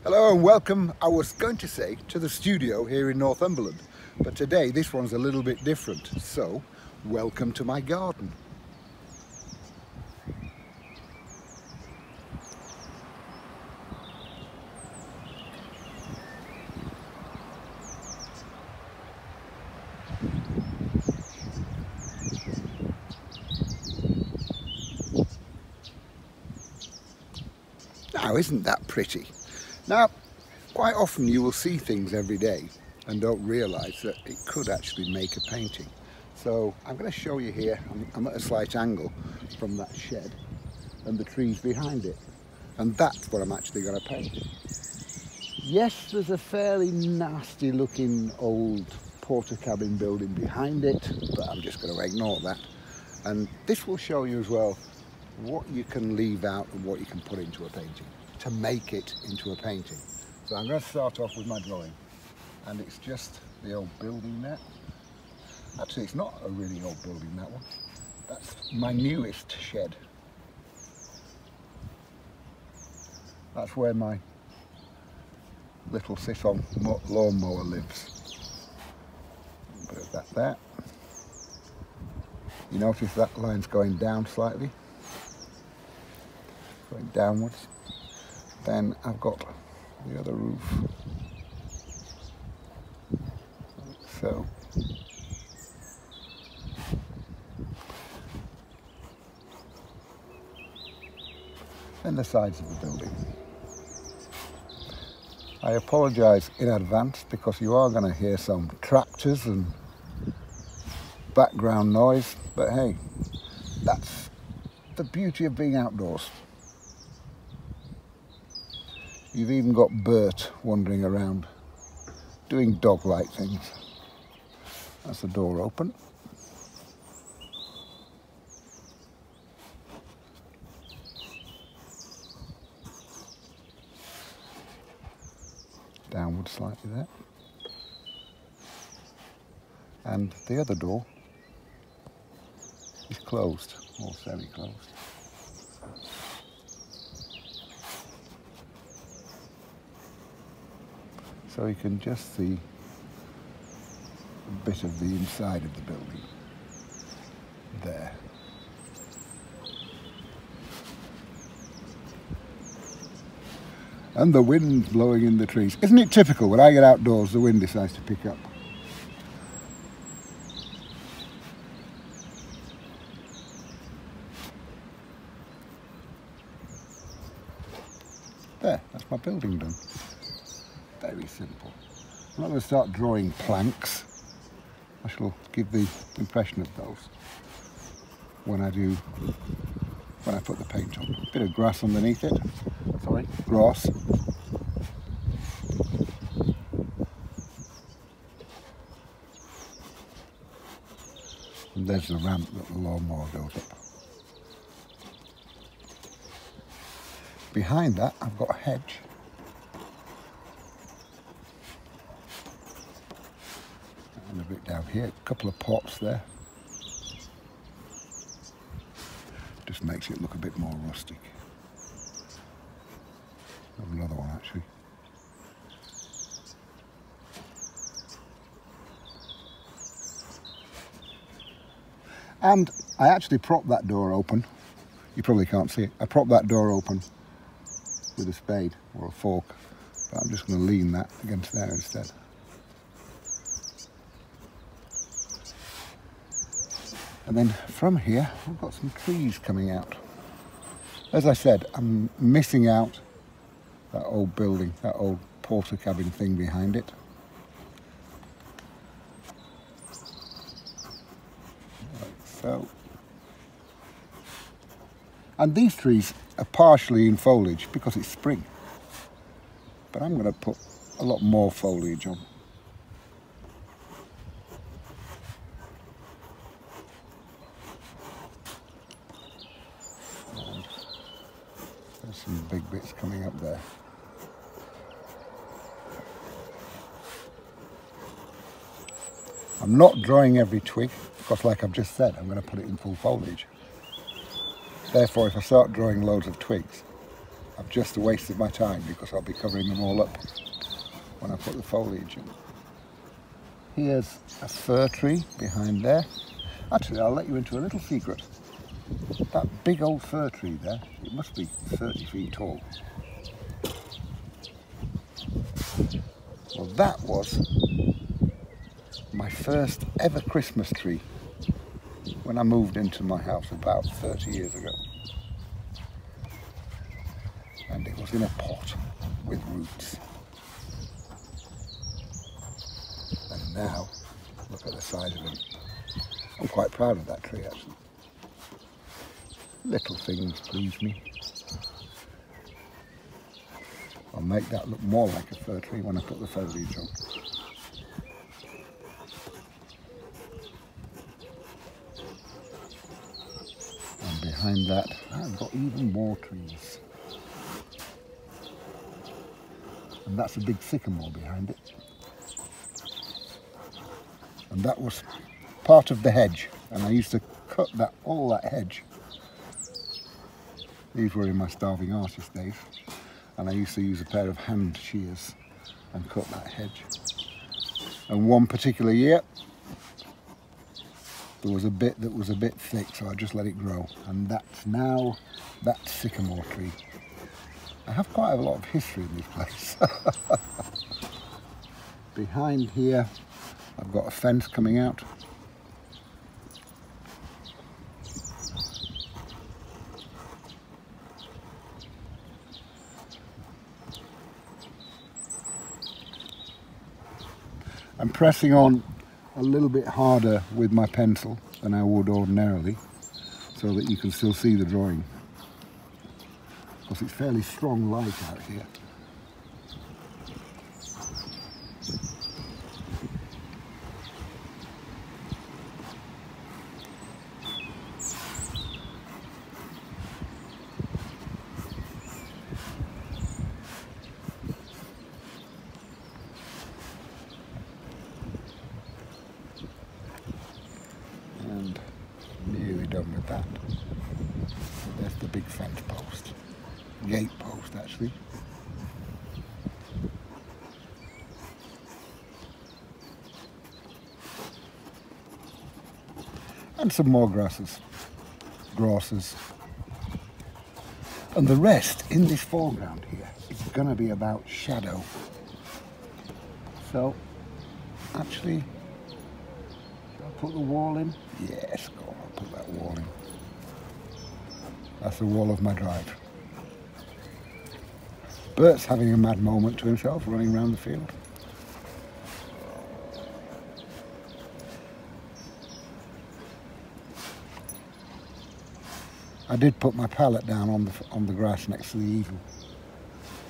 Hello and welcome, I was going to say, to the studio here in Northumberland, but today this one's a little bit different, so welcome to my garden. Now, isn't that pretty? Now, quite often you will see things every day and don't realise that it could actually make a painting. So I'm going to show you here, I'm at a slight angle from that shed and the trees behind it. And that's what I'm actually going to paint. Yes, there's a fairly nasty looking old porter cabin building behind it, but I'm just going to ignore that. And this will show you as well what you can leave out and what you can put into a painting to make it into a painting. So I'm going to start off with my drawing, and it's just the old building there. Actually, it's not a really old building, that one. That's my newest shed. That's where my little sit-on lawnmower lives. Put that there. You notice that line's going down slightly, going downwards. Then I've got the other roof, so and the sides of the building. I apologise in advance because you are going to hear some tractors and background noise, but hey, that's the beauty of being outdoors. You've even got Bert wandering around doing dog-like things. That's the door open. Downward slightly there. And the other door is closed, or semi-closed. So you can just see a bit of the inside of the building there. And the wind blowing in the trees. Isn't it typical when I get outdoors the wind decides to pick up? There, that's my building done. Very simple. I'm not going to start drawing planks. I shall give the impression of those when I put the paint on. A bit of grass underneath it. Sorry, grass. And there's the ramp that the lawnmower goes up. Behind that I've got a hedge. And a bit down here, a couple of pots there. Just makes it look a bit more rustic. There's another one actually. And I actually propped that door open. You probably can't see it. I propped that door open with a spade or a fork, but I'm just going to lean that against there instead. And then from here, we've got some trees coming out. As I said, I'm missing out that old building, that old porter cabin thing behind it. Like so. And these trees are partially in foliage because it's spring. But I'm going to put a lot more foliage on. There's some big bits coming up there. I'm not drawing every twig because, like I've just said, I'm going to put it in full foliage. Therefore, if I start drawing loads of twigs, I've just wasted my time because I'll be covering them all up when I put the foliage in. Here's a fir tree behind there. Actually, I'll let you into a little secret. That big old fir tree there, it must be 30 feet tall. Well, that was my first ever Christmas tree when I moved into my house about 30 years ago. And it was in a pot with roots. And now, look at the size of him. I'm quite proud of that tree actually. Little things please me. I'll make that look more like a fir tree when I put the foliage on. And behind that, I've got even more trees. And that's a big sycamore behind it. And that was part of the hedge, and I used to cut all that hedge. These were in my starving artist days, and I used to use a pair of hand shears and cut that hedge. And one particular year, there was a bit that was a bit thick, so I just let it grow, and that's now that sycamore tree. I have quite a lot of history in this place. Behind here, I've got a fence coming out. I'm pressing on a little bit harder with my pencil than I would ordinarily, so that you can still see the drawing. Because it's fairly strong light out here. And nearly done with that. There's the big fence post. Gate post actually. And some more grasses. And the rest in this foreground here is going to be about shadow. So actually, shall I put the wall in? Yes, go on, I'll put that wall in. That's the wall of my drive. Bert's having a mad moment to himself running around the field. I did put my palette down on the grass next to the easel,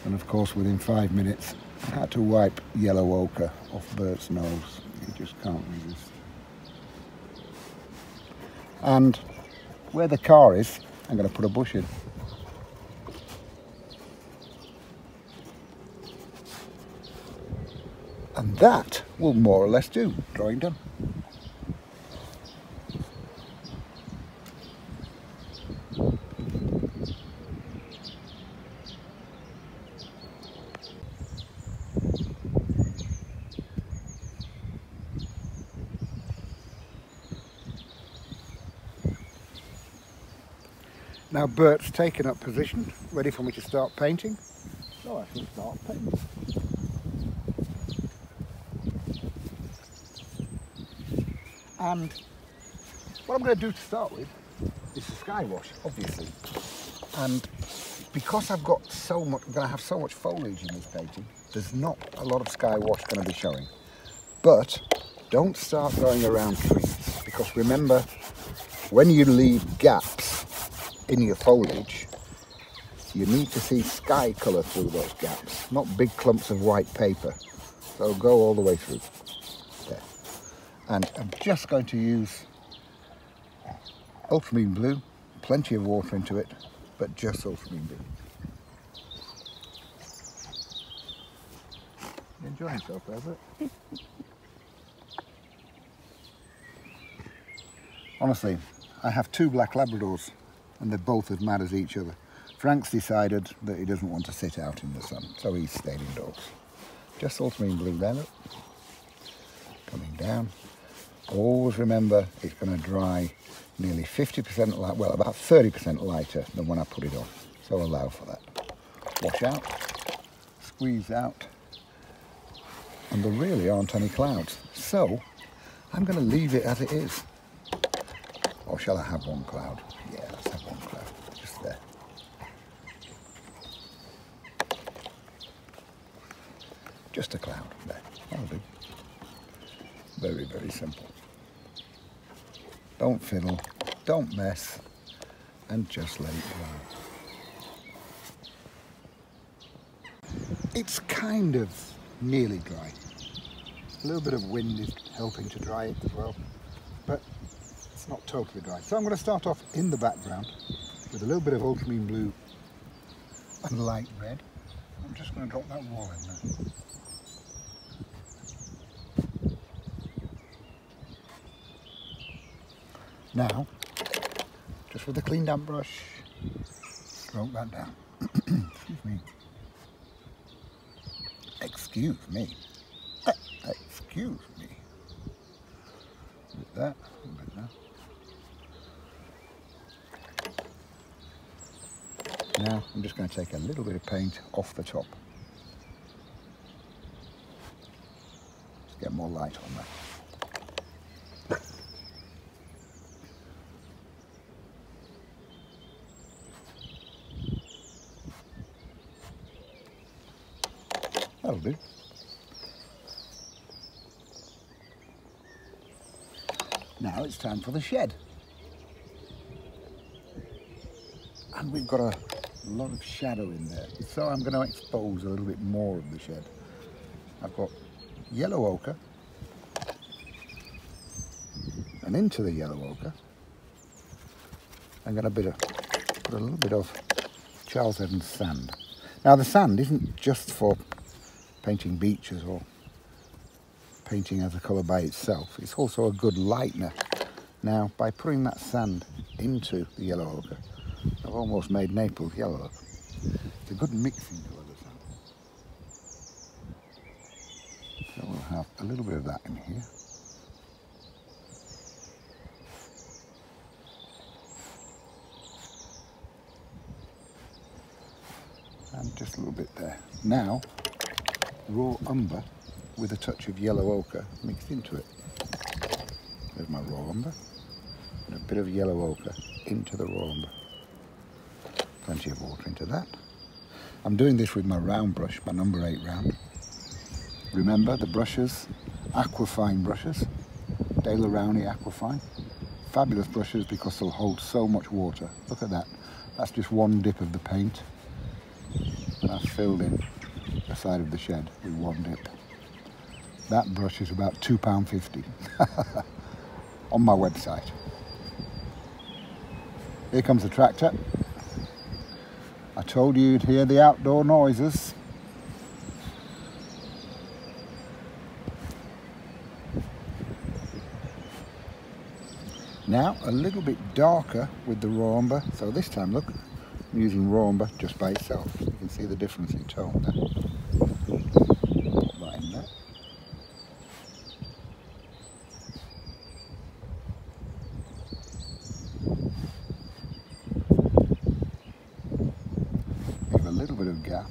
and of course within 5 minutes I had to wipe yellow ochre off Bert's nose. He just can't resist. And where the car is, I'm going to put a bush in. And that will more or less do. Drawing done. Now Bert's taken up position, ready for me to start painting. So I shall start painting. And what I'm going to do to start with is the sky wash, obviously. And because I've got so much, I'm going to have so much foliage in this painting, there's not a lot of sky wash going to be showing. But don't start going around trees, because remember, when you leave gaps in your foliage, you need to see sky colour through those gaps, not big clumps of white paper. So go all the way through. There. And I'm just going to use ultramarine blue, plenty of water into it, but just ultramarine blue. You enjoying yourself, Robert? Honestly, I have 2 black Labradors, and they're both as mad as each other. Frank's decided that he doesn't want to sit out in the sun, so he's stayed indoors. Just ultramarine blue there, look. Coming down. Always remember it's going to dry nearly 50% light, well, about 30% lighter than when I put it on. So allow for that. Wash out, squeeze out, and there really aren't any clouds. So I'm going to leave it as it is. Or shall I have one cloud? Yeah, let's have one cloud, just there. Just a cloud there, that'll do. Very, very simple. Don't fiddle, don't mess, and just let it dry. It's kind of nearly dry. A little bit of wind is helping to dry it as well, but it's not totally dry. So I'm going to start off in the background with a little bit of ultramarine blue and light red. I'm just going to drop that wall in there. Now, just with a clean damp brush, stroke that down. Excuse me. Excuse me. Excuse me. A bit there, a bit there. Now, I'm just going to take a little bit of paint off the top. Just get more light on that. That'll do. Now it's time for the shed. And we've got a lot of shadow in there, so I'm going to expose a little bit more of the shed. I've got yellow ochre, and into the yellow ochre I'm going to put a little bit of Charles Evans sand. Now the sand isn't just for painting beaches or painting as a colour by itself, it's also a good lightener. Now by putting that sand into the yellow ochre, I've almost made Naples yellow. It's a good mixing colour, the sand. So we'll have a little bit of that in here. And just a little bit there. Now, raw umber with a touch of yellow ochre mixed into it. There's my raw umber. And a bit of yellow ochre into the raw umber. Plenty of water into that. I'm doing this with my round brush, my number 8 round. Remember the brushes, Aquafine brushes, Daler-Rowney Aquafine. Fabulous brushes because they'll hold so much water. Look at that. That's just one dip of the paint. And I've filled in the side of the shed with one dip. That brush is about £2.50 on my website. Here comes the tractor. I told you you'd hear the outdoor noises. Now a little bit darker with the raw umber. So this time, look, I'm using raw umber just by itself. You can see the difference in tone there. Put that in there. Leave a little bit of gap.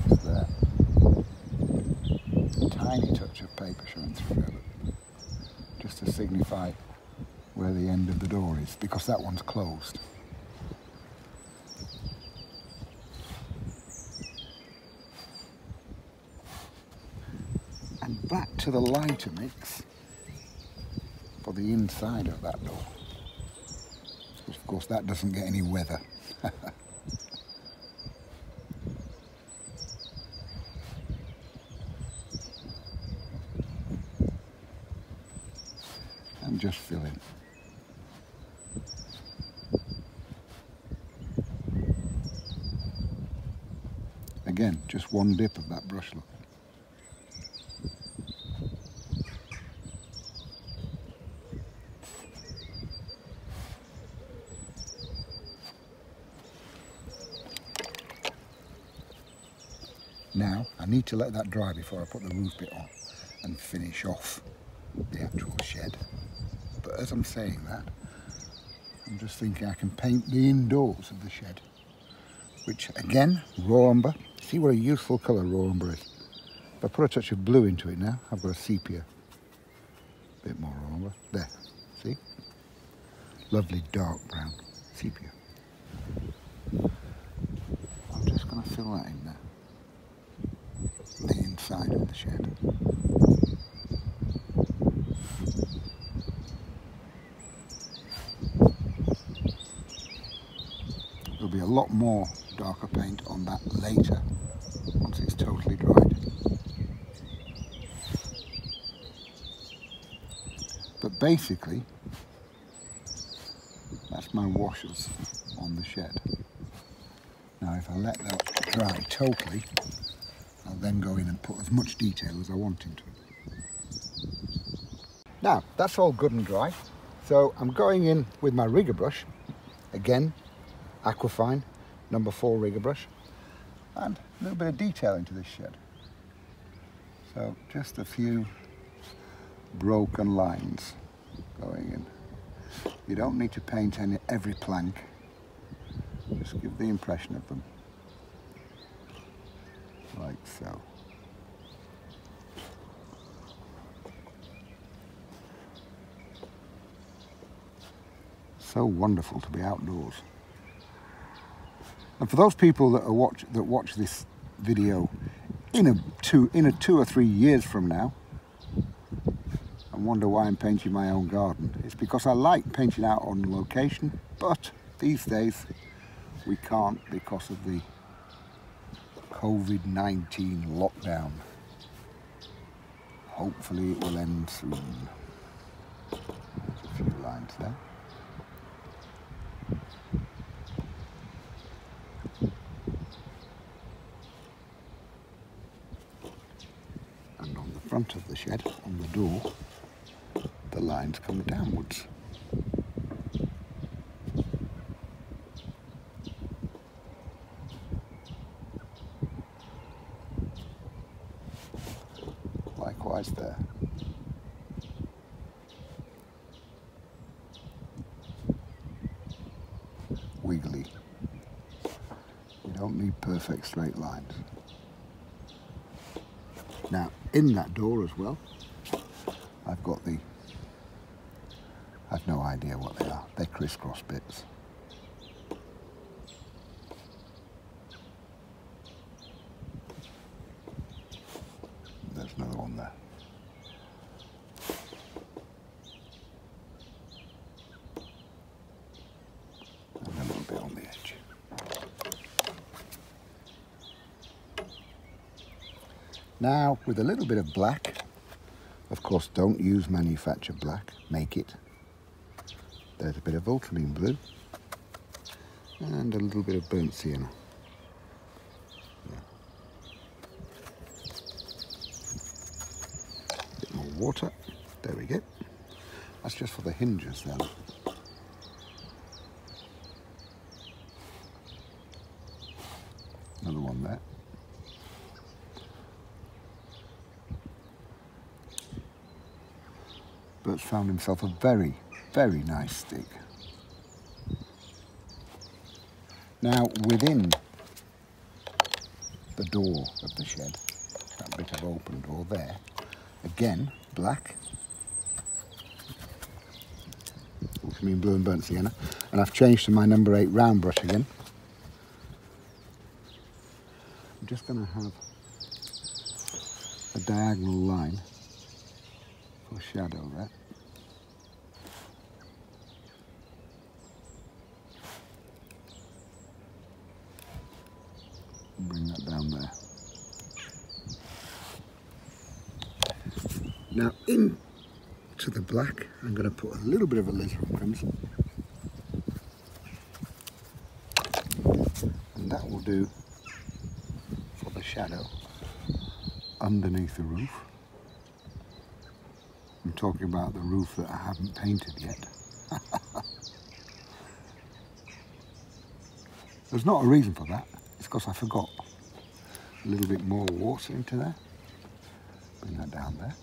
Just there. A tiny touch of paper showing through there, just to signify where the end of the door is, because that one's closed. And back to the lighter mix for the inside of that door. Of course that doesn't get any weather. And just fill in. Again, just one dip of that brush, look. Now I need to let that dry before I put the roof bit on and finish off the actual shed. But as I'm saying that, I'm just thinking I can paint the indoors of the shed, which again, raw umber. See what a useful colour raw umber is. If I put a touch of blue into it now, I've got a sepia. Bit more raw umber. There, see? Lovely dark brown sepia. I'm just going to fill that in there. The inside of the shed. There'll be a lot more darker paint on that later, once it's totally dried. But basically, that's my washers on the shed. Now if I let that dry totally, I'll then go in and put as much detail as I want into it. Now, that's all good and dry. So I'm going in with my rigger brush, again, Aquafine, number 4 rigger brush, and a little bit of detail into this shed. So just a few broken lines going in. You don't need to paint every plank, just give the impression of them, like so. So wonderful to be outdoors. And for those people that watch this video in 2 or 3 years from now and wonder why I'm painting my own garden, it's because I like painting out on location, but these days we can't because of the COVID-19 lockdown. Hopefully it will end soon. There's a few lines there. And on the front of the shed, on the door, the lines come downwards. Likewise there. Wiggly. You don't need perfect straight lines. Now, in that door as well, I've got I've no idea what they are. They're crisscross bits. There's another one there. And a little bit on the edge. Now, with a little bit of black, of course don't use manufactured black, make it. There's a bit of ultramarine blue and a little bit of burnt sienna. A bit more water, there we go. That's just for the hinges then. Another one there. Bert's found himself a very, very nice stick. Now within the door of the shed, that bit of open door there, again black, ultramarine blue and burnt sienna, and I've changed to my number 8 round brush again. I'm just going to have a diagonal line for shadow there. Bring that down there. Now into the black, I'm going to put a little bit of alizarin crimson, and that will do for the shadow underneath the roof. I'm talking about the roof that I haven't painted yet. There's not a reason for that. It's because I forgot. a little bit more water into there. Bring that down there.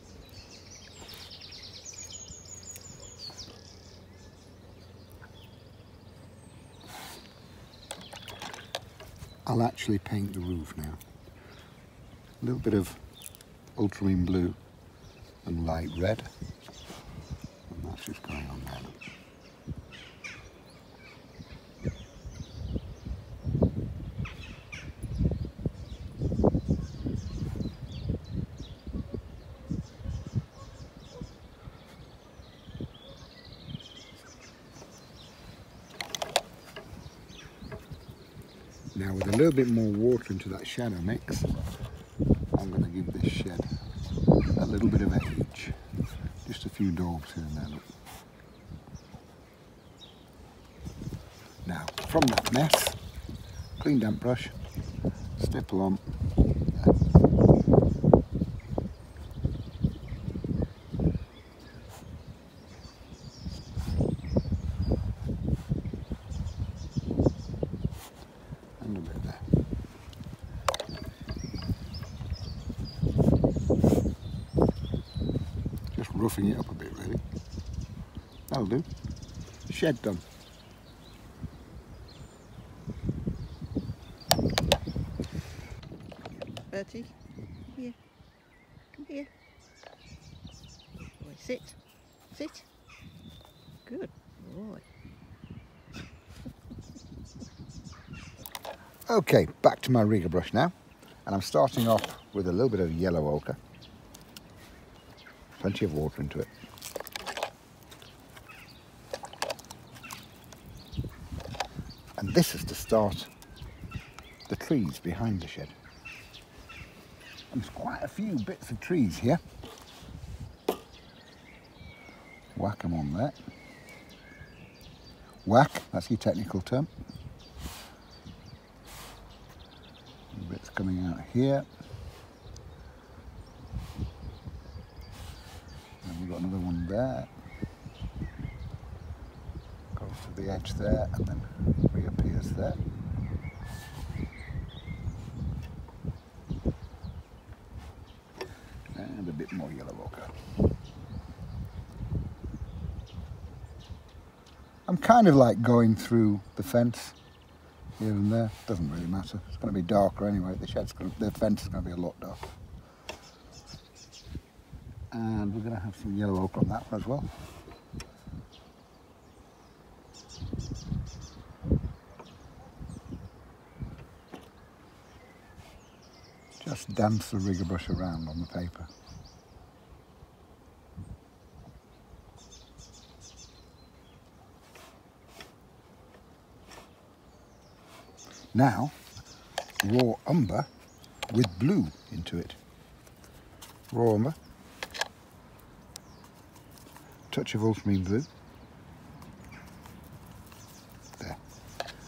I'll actually paint the roof now. A little bit of ultramarine blue and light red. And that's just going on there. Now with a little bit more water into that shadow mix, I'm going to give this shed a little bit of age. Just a few daubs here and there, look. Now from that mess, clean damp brush, stipple on. Roughing it up a bit really. That'll do. Shed done. Bertie, here. Come here. Boy, sit. Sit. Good boy. Okay, back to my rigger brush now. And I'm starting off with a little bit of yellow ochre. Plenty of water into it. And this is to start the trees behind the shed. And there's quite a few bits of trees here. Whack them on there. Whack, that's your technical term. Bits coming out here. We've got another one there, goes to the edge there and then reappears there. And a bit more yellow ochre. I'm kind of like going through the fence here and there, doesn't really matter. It's going to be darker anyway, the fence is going to be a lot darker. And we're going to have some yellow ochre on that one as well. Just dance the rigger brush around on the paper. Now, raw umber with blue into it. Raw umber. Touch of ultramarine blue. There.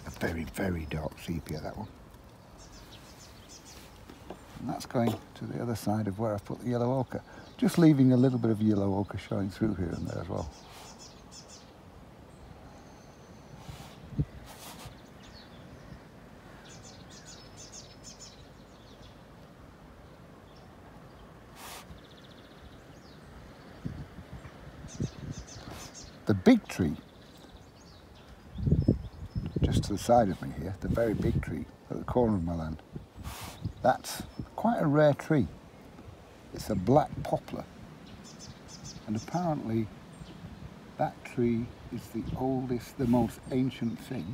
A very, very dark sepia, that one. And that's going to the other side of where I've put the yellow ochre. Just leaving a little bit of yellow ochre showing through here and there as well. The big tree, just to the side of me here, the very big tree at the corner of my land, that's quite a rare tree. It's a black poplar, and apparently that tree is the oldest, the most ancient thing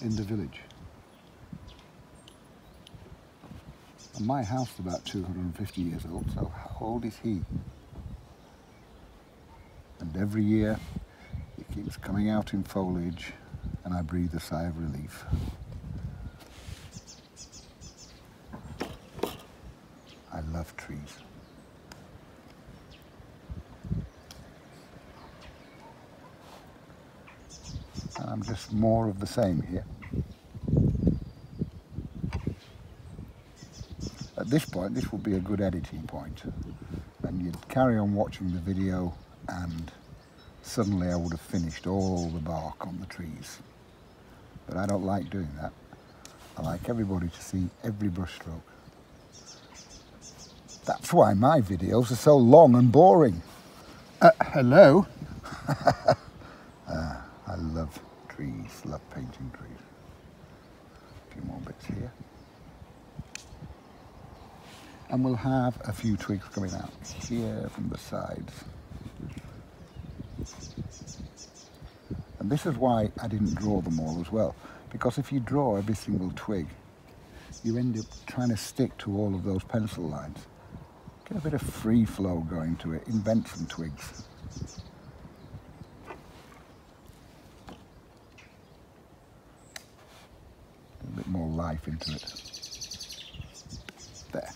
in the village. And my house is about 250 years old, so how old is he? And every year it keeps coming out in foliage and I breathe a sigh of relief. I love trees. And I'm just more of the same here. At this point, this will be a good editing point. And you'd carry on watching the video and suddenly I would have finished all the bark on the trees. But I don't like doing that. I like everybody to see every brush stroke. That's why my videos are so long and boring. Hello? I love trees, love painting trees. A few more bits here. And we'll have a few twigs coming out here from the sides. And this is why I didn't draw them all as well, because if you draw every single twig, you end up trying to stick to all of those pencil lines. Get a bit of free flow going to it, invent some twigs. A bit more life into it. There.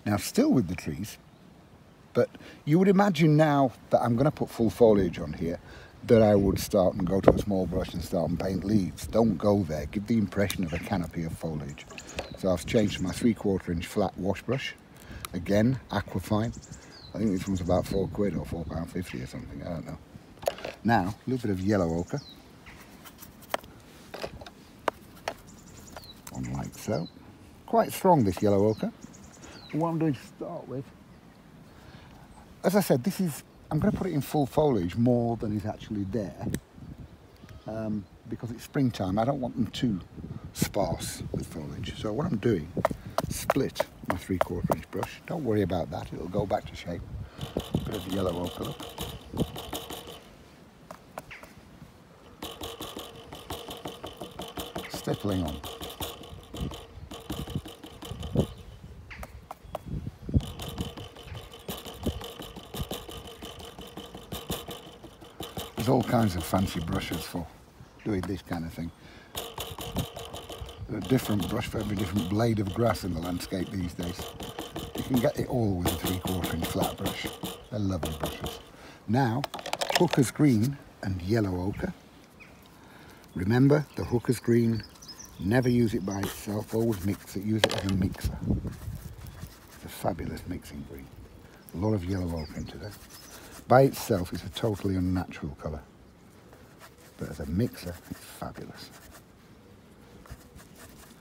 Now, still with the trees, but you would imagine now that I'm going to put full foliage on here that I would start and go to a small brush and start and paint leaves. Don't go there. Give the impression of a canopy of foliage. So I've changed my 3/4 inch flat wash brush. Again, Aquafine. I think this one's about £4 or £4.50 or something. I don't know. Now, a little bit of yellow ochre. One like so. Quite strong, this yellow ochre. And what I'm going to start with, as I said, I'm going to put it in full foliage more than is actually there, because it's springtime. I don't want them too sparse with foliage. So what I'm doing, split my 3/4 inch brush. Don't worry about that, it'll go back to shape. A bit of yellow ochre. Stippling on. There's all kinds of fancy brushes for doing this kind of thing. There's a different brush for every different blade of grass in the landscape these days. You can get it all with a 3/4 inch flat brush. They're lovely brushes. Now, hooker's green and yellow ochre. Remember, the hooker's green, never use it by itself, always mix it, use it as a mixer. It's a fabulous mixing green. A lot of yellow ochre into there. By itself, it's a totally unnatural colour, but as a mixer, it's fabulous.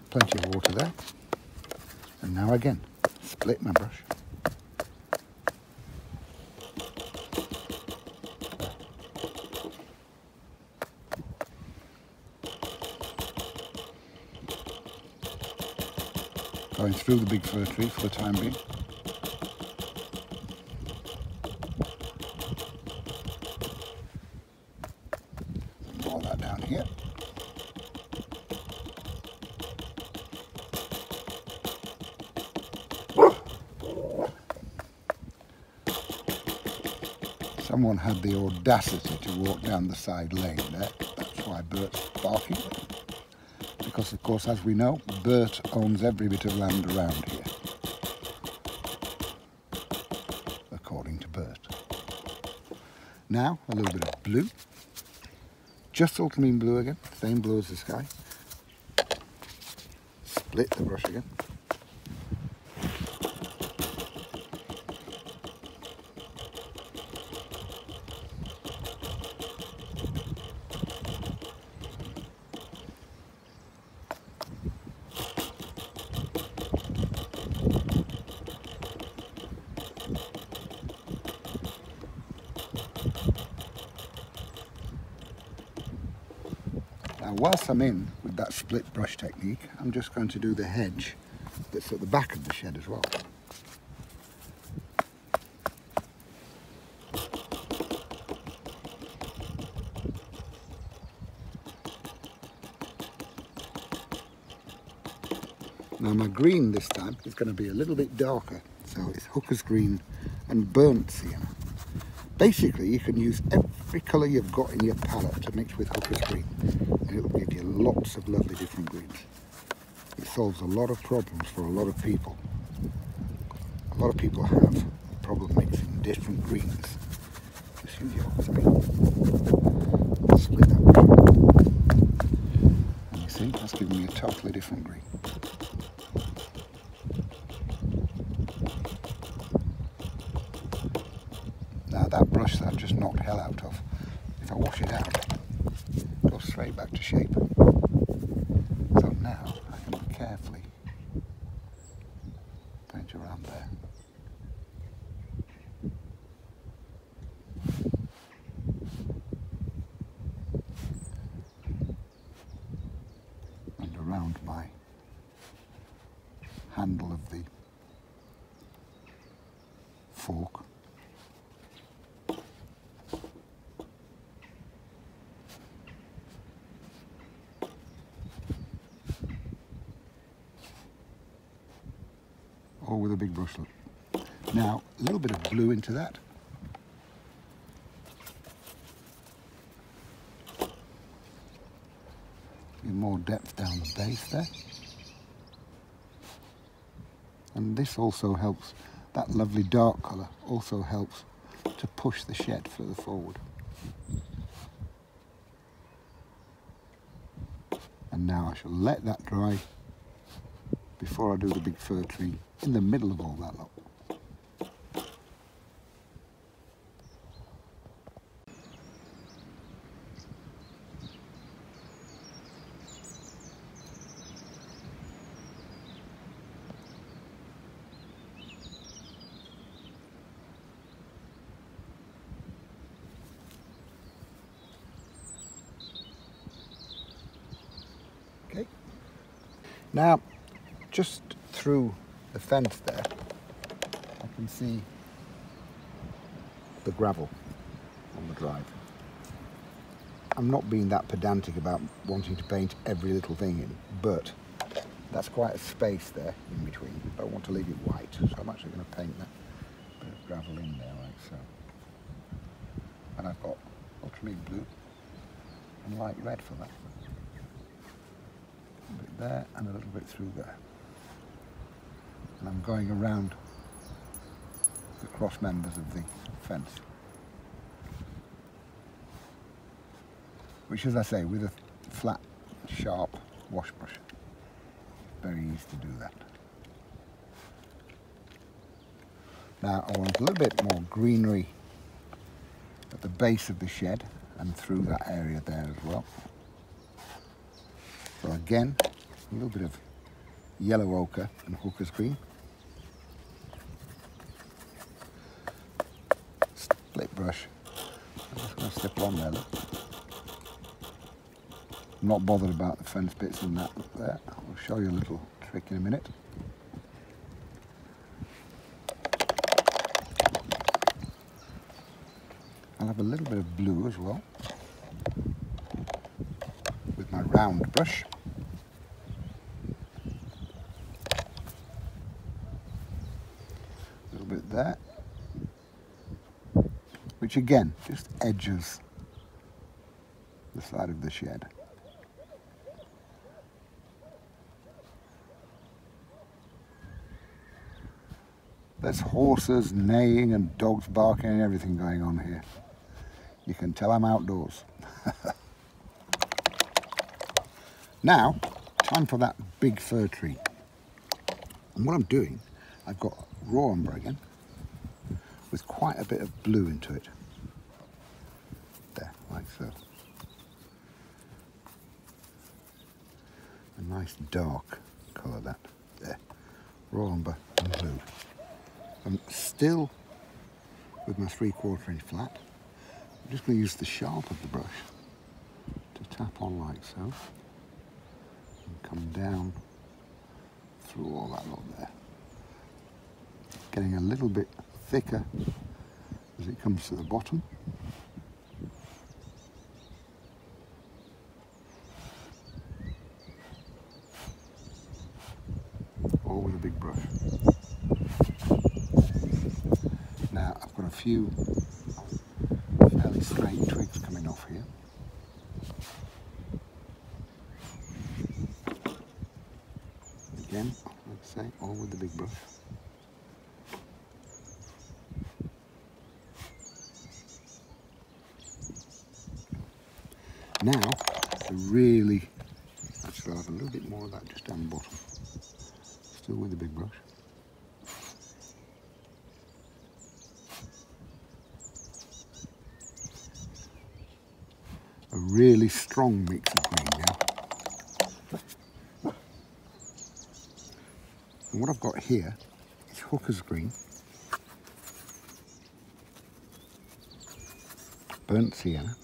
Plenty of water there, and now again, split my brush. Going through the big fir tree for the time being. Roll that down here. Someone had the audacity to walk down the side lane there. That's why Bert's barking. Because, of course, as we know, Bert owns every bit of land around here. According to Bert. Now, a little bit of blue. Just ultramarine blue again, same blue as the sky. Split the brush again. Now, whilst I'm in with that split brush technique, I'm just going to do the hedge that's at the back of the shed as well. Now my green this time is going to be a little bit darker, so it's hooker's green and burnt sienna. Basically, you can use every colour you've got in your palette to mix with hooker's green, and it'll give you lots of lovely different greens. It solves a lot of problems for a lot of people. A lot of people have a problem mixing different greens. Just use your hooker's green. Split that brush. And you see, that's giving me a totally different green. Now that brush that I've just knocked hell out of, if I wash it out, it goes straight back to shape. So now I can carefully paint around there. And around my handle of the fork. Or with a big brush look. Now, a little bit of blue into that. Give more depth down the base there. And this also helps, that lovely dark colour also helps to push the shed further forward. And now I shall let that dry before I do the big fir tree in the middle of all that lot. Okay. Now, just through the fence there, I can see the gravel on the drive. I'm not being that pedantic about wanting to paint every little thing in, but that's quite a space there in between. I don't want to leave it white, so I'm actually going to paint that bit of gravel in there like so. And I've got ultramarine blue and light red for that. A bit there and a little bit through there. And I'm going around the cross members of the fence, which, as I say, with a flat, sharp wash brush, very easy to do that. Now I want a little bit more greenery at the base of the shed and through that area there as well. So again, a little bit of yellow ochre and hooker's green. Split brush. I'm just going to stipple on there, look. I'm not bothered about the fence bits and that there. I'll show you a little trick in a minute. I'll have a little bit of blue as well with my round brush. A little bit there, which again just edges the side of the shed. There's horses neighing and dogs barking and everything going on here. You can tell I'm outdoors. Now, time for that big fir tree. And what I'm doing, I've got raw umber again, with quite a bit of blue into it. There, like so. A nice dark colour that. There, raw umber and blue. I'm still with my 3/4 inch flat. I'm just going to use the sharp of the brush to tap on like so, and come down through all that lot there. Getting a little bit thicker as it comes to the bottom. All with a big brush. Now I've got a few fairly straight twigs coming off here. Again, like I say, all with the big brush. Now, to really, actually I'll have a little bit more of that just down the bottom. Still with the big brush. really strong mix of green now. And what I've got here is hooker's green, burnt sienna,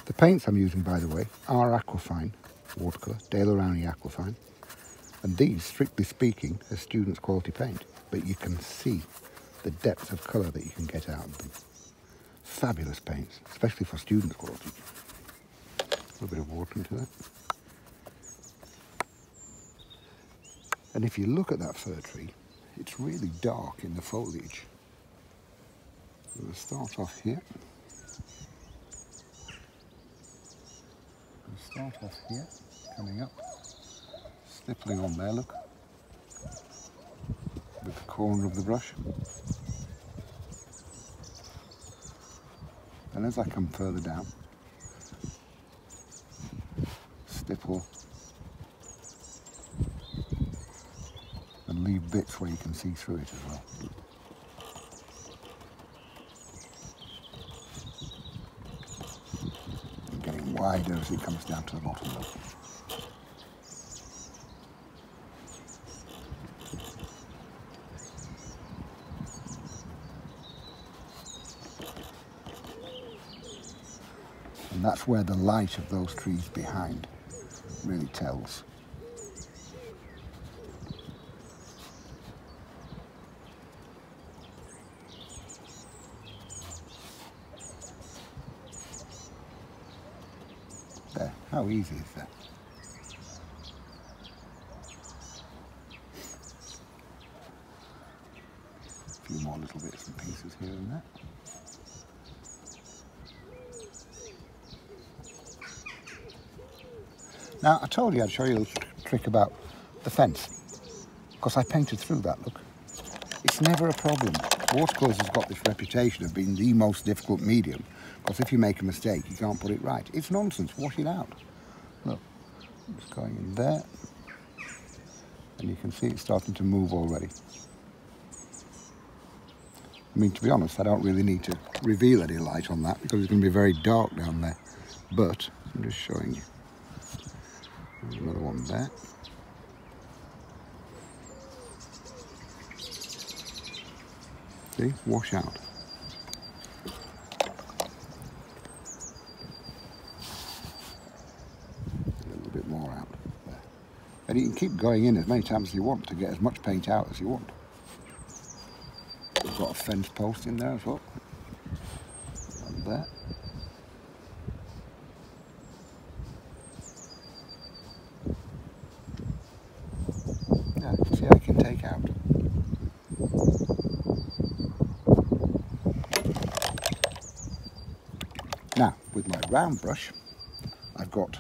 the paints I'm using, by the way, are Aquafine watercolour, Daler-Rowney Aquafine, and these, strictly speaking, are students' quality paint, but you can see the depth of colour that you can get out of them. Fabulous paints, especially for students' quality. A little bit of water into that. And if you look at that fir tree, it's really dark in the foliage. We'll start off here. Coming up, stippling on there, look, with the corner of the brush. And as I come further down, stipple and leave bits where you can see through it as well. And getting wider as it comes down to the bottom though. And that's where the light of those trees behind really tells. There, how easy is that? A few more little bits and pieces here and there. Now, I told you I'd show you a little trick about the fence, because I painted through that, look. It's never a problem. Watercolours has got this reputation of being the most difficult medium, because if you make a mistake, you can't put it right. It's nonsense, wash it out. Look, it's going in there, and you can see it's starting to move already. I mean, to be honest, I don't really need to reveal any light on that, because it's going to be very dark down there, but I'm just showing you. There's another one there. See, wash out. A little bit more out there. And you can keep going in as many times as you want to get as much paint out as you want. We've got a fence post in there as well. And there. See, I can take out. Now, with my round brush, I've got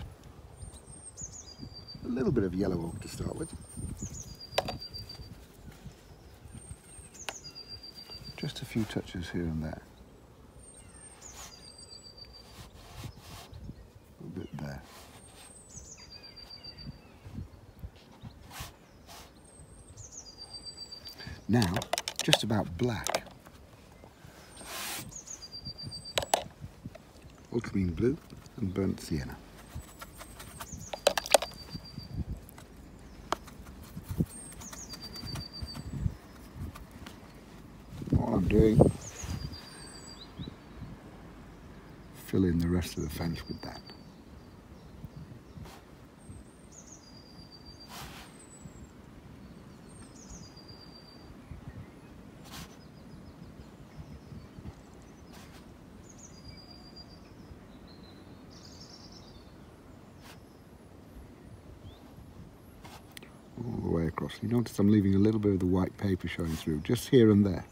a little bit of yellow oak to start with. Just a few touches here and there. A little bit there. Now, just about black. Ultramarine blue and burnt sienna. All I'm doing, fill in the rest of the fence with that. All the way across. You notice I'm leaving a little bit of the white paper showing through, just here and there.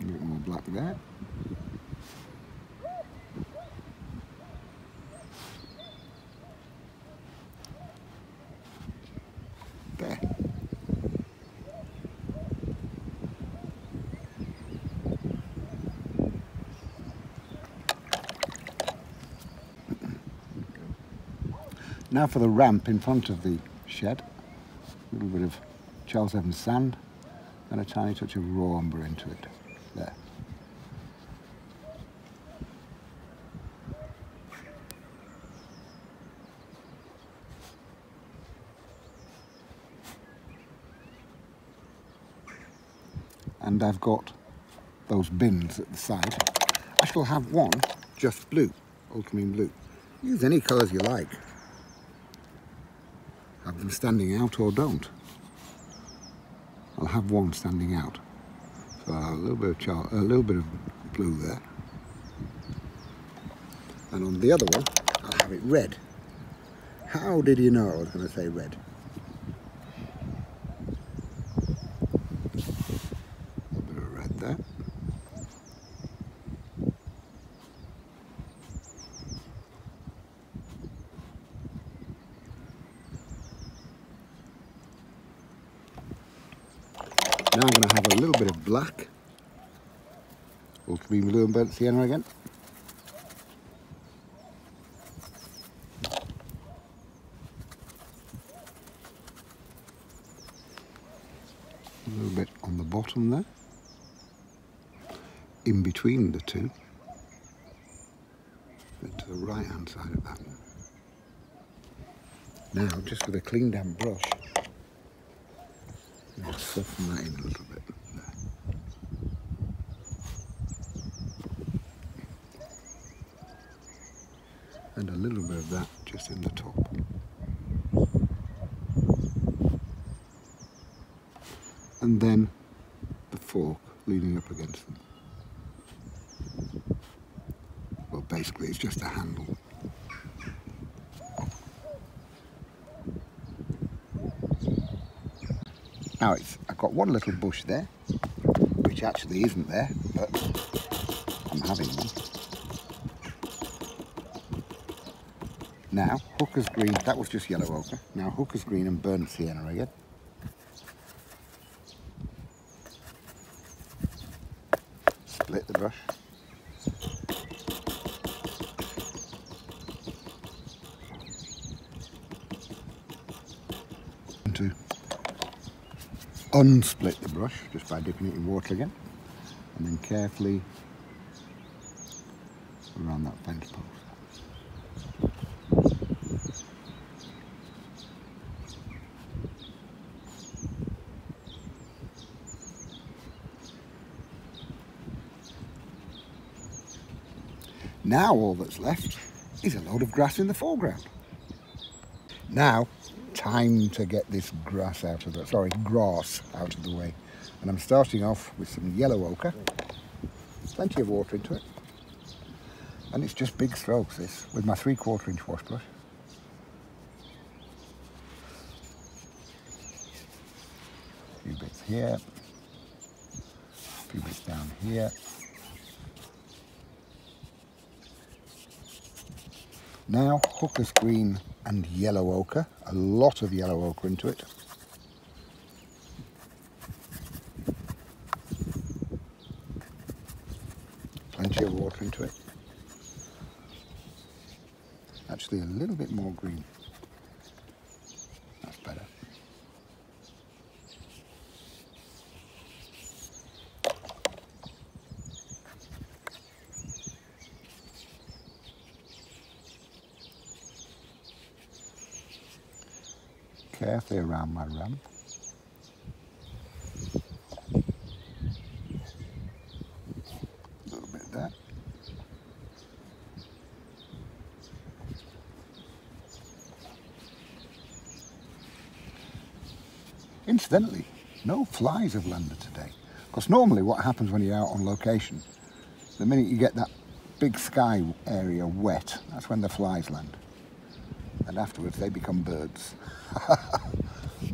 A bit more black there. Now for the ramp in front of the shed. A little bit of Charles Evans sand and a tiny touch of raw umber into it. There. And I've got those bins at the side. I shall have one just blue, ultramarine blue. Use any colours you like. Have them standing out or don't. I'll have one standing out. So I'll have a little bit of blue there. And on the other one, I'll have it red. How did you know I was going to say red? A bit of red there. Now I'm going to have a little bit of black, ultramarine blue and burnt sienna again. A little bit on the bottom there, in between the two, then to the right hand side of that one. Now just with a clean damp brush, I'll soften that in a little bit. There. And a little bit of that just in the top. And then the fork leaning up against them. Well, basically it's just a handle. Now I've got one little bush there, which actually isn't there, but I'm having one. Now, hooker's green, that was just yellow ochre. Now hooker's green and burnt sienna again. Split the brush. And to unsplit the brush just by dipping it in water again, and then carefully around that fence post. Now all that's left is a load of grass in the foreground. Now, time to get this grass out of the way. And I'm starting off with some yellow ochre, plenty of water into it. And it's just big strokes, this, with my 3/4 inch wash brush. A few bits here, a few bits down here. Now, hooker's green and yellow ochre, a lot of yellow ochre into it. Plenty of water into it. Actually a little bit more green. That's better. Carefully around my ramp. A little bit there. Incidentally, no flies have landed today. Because normally what happens when you're out on location, the minute you get that big sky area wet, that's when the flies land. And afterwards they become birds.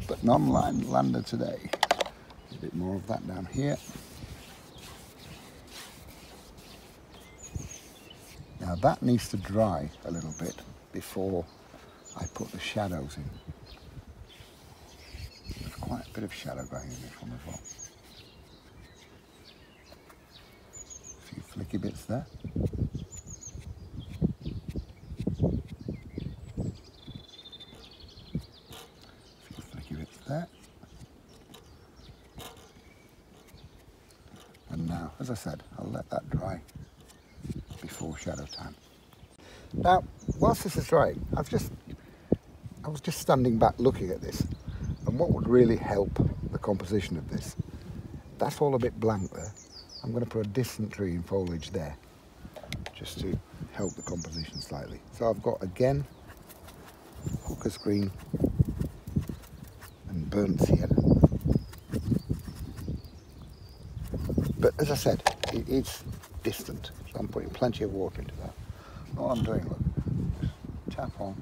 But none landed today. A bit more of that down here. Now that needs to dry a little bit before I put the shadows in. There's quite a bit of shadow going in this one as well. A few flicky bits there. now. As I said, I'll let that dry before shadow time. Now, whilst this is drying, I was just standing back looking at this, and what would really help the composition of this, that's all a bit blank there. I'm going to put a dysentery in foliage there, just to help the composition slightly. So I've got, again, hooker's green and burnt sienna. But as I said, it's distant, so I'm putting plenty of water into that. All I'm doing, look, just tap on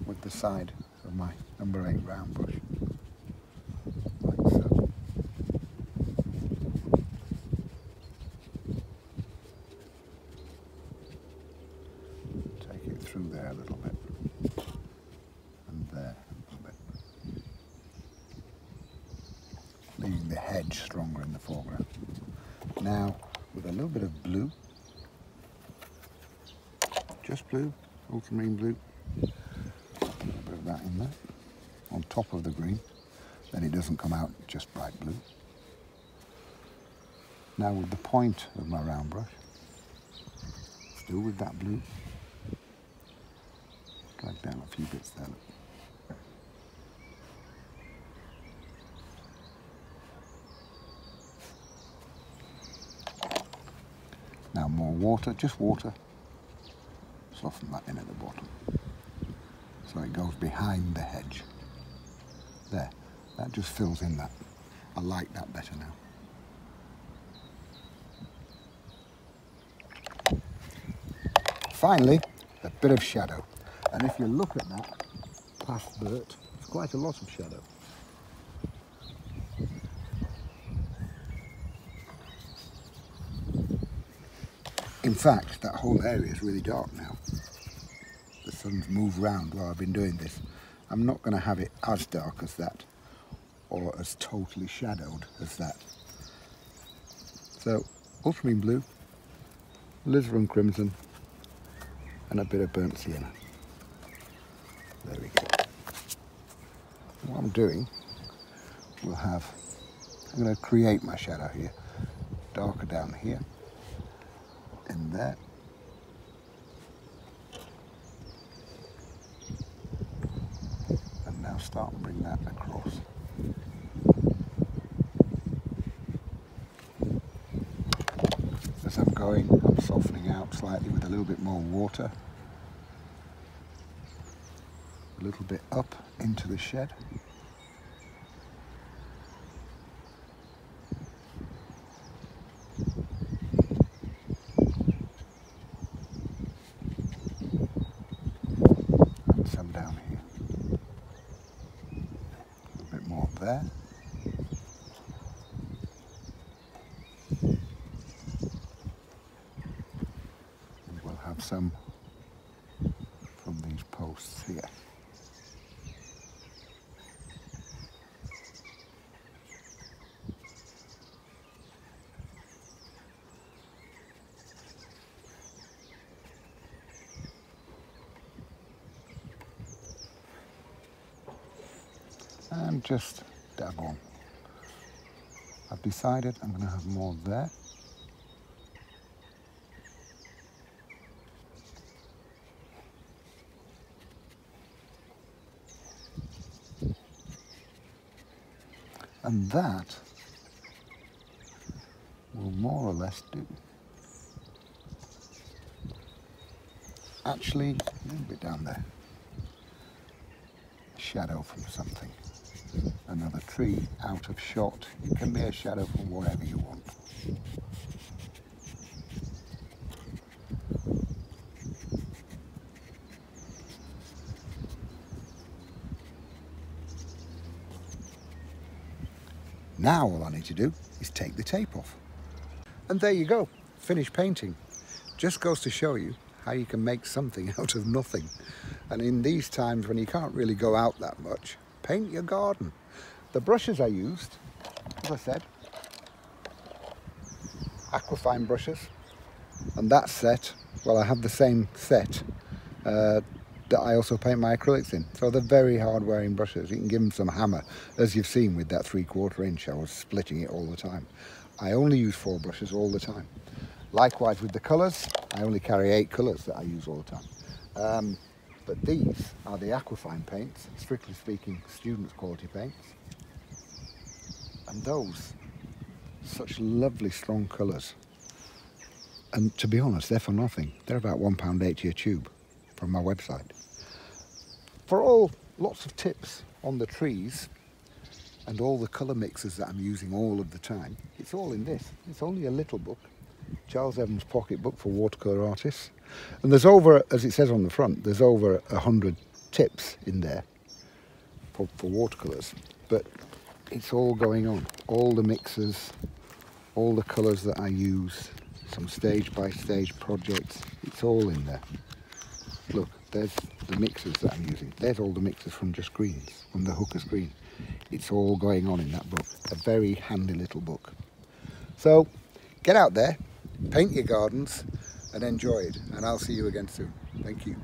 with the side of my number 8 round brush, like so. Take it through there a little bit, and there a little bit, leaving the hedge stronger in the foreground. Now, with a little bit of blue, just blue, ultramarine blue, a bit of that in there, on top of the green, then it doesn't come out just bright blue. Now with the point of my round brush, still with that blue, drag down a few bits there. Look. Now more water, just water. Soften that in at the bottom, so it goes behind the hedge. There, that just fills in that. I like that better now. Finally, a bit of shadow, and if you look at that past Bert, it's quite a lot of shadow. In fact, that whole area is really dark now. The sun's moved round while I've been doing this. I'm not going to have it as dark as that, or as totally shadowed as that. So, ultramarine blue, alizarin crimson, and a bit of burnt sienna. There we go. What I'm doing, I'm going to create my shadow here, darker down here, in there, and now start and bring that across. As I'm going, I'm softening out slightly with a little bit more water, a little bit up into the shed. Down here, a bit more up there, and we'll have some from these posts here. And just dab on. I've decided I'm going to have more there. And that will more or less do. Actually, a little bit down there. Shadow from something. Another tree out of shot. It can be a shadow from whatever you want. Now all I need to do is take the tape off. And there you go, finished painting. Just goes to show you how you can make something out of nothing. And in these times when you can't really go out that much, paint your garden. The brushes I used, as I said, Aquafine brushes. And that set, well, I have the same set that I also paint my acrylics in. So they're very hard wearing brushes. You can give them some hammer, as you've seen with that 3/4 inch. I was splitting it all the time. I only use 4 brushes all the time. Likewise with the colours, I only carry 8 colours that I use all the time. But these are the Aquafine paints, strictly speaking students' quality paints. And those, such lovely strong colours. And to be honest, they're for nothing. They're about £1.80 a tube from my website. For lots of tips on the trees and all the colour mixes that I'm using all of the time, it's all in this. It's only a little book, Charles Evans Pocket Book for Watercolour Artists. And there's over, as it says on the front, there's over 100 tips in there for watercolours. But it's all going on. All the mixes, all the colours that I use, some stage by stage projects, it's all in there. Look, there's the mixes that I'm using. There's all the mixes from Just Greens, from the Hooker's Green. It's all going on in that book. A very handy little book. So get out there, paint your gardens and enjoy it. And I'll see you again soon. Thank you.